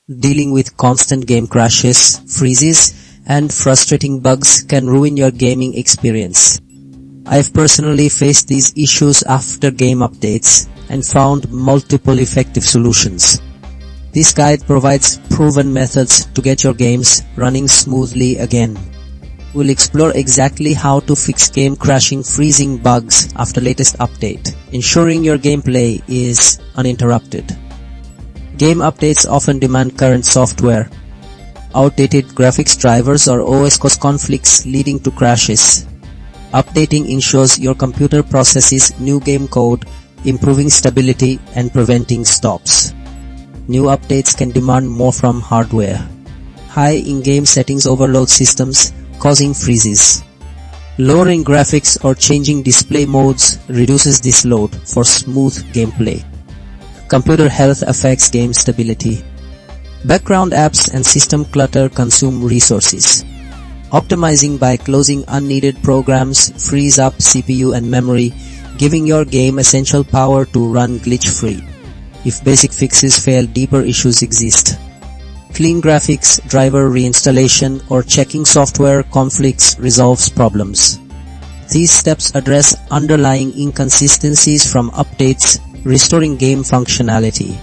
Dealing with constant game crashes, freezes, and frustrating bugs can ruin your gaming experience. I've personally faced these issues after game updates and found multiple effective solutions. This guide provides proven methods to get your games running smoothly again. We'll explore exactly how to fix game crashing, freezing bugs after latest update, ensuring your gameplay is uninterrupted. Game updates often demand current software. Outdated graphics drivers or OS cause conflicts leading to crashes. Updating ensures your computer processes new game code, improving stability and preventing stops. New updates can demand more from hardware. High in-game settings overload systems, causing freezes. Lowering graphics or changing display modes reduces this load for smooth gameplay. Computer health affects game stability. Background apps and system clutter consume resources. Optimizing by closing unneeded programs frees up CPU and memory, giving your game essential power to run glitch-free. If basic fixes fail, deeper issues exist. Clean graphics, driver reinstallation, or checking software conflicts resolves problems. These steps address underlying inconsistencies from updates, restoring game functionality.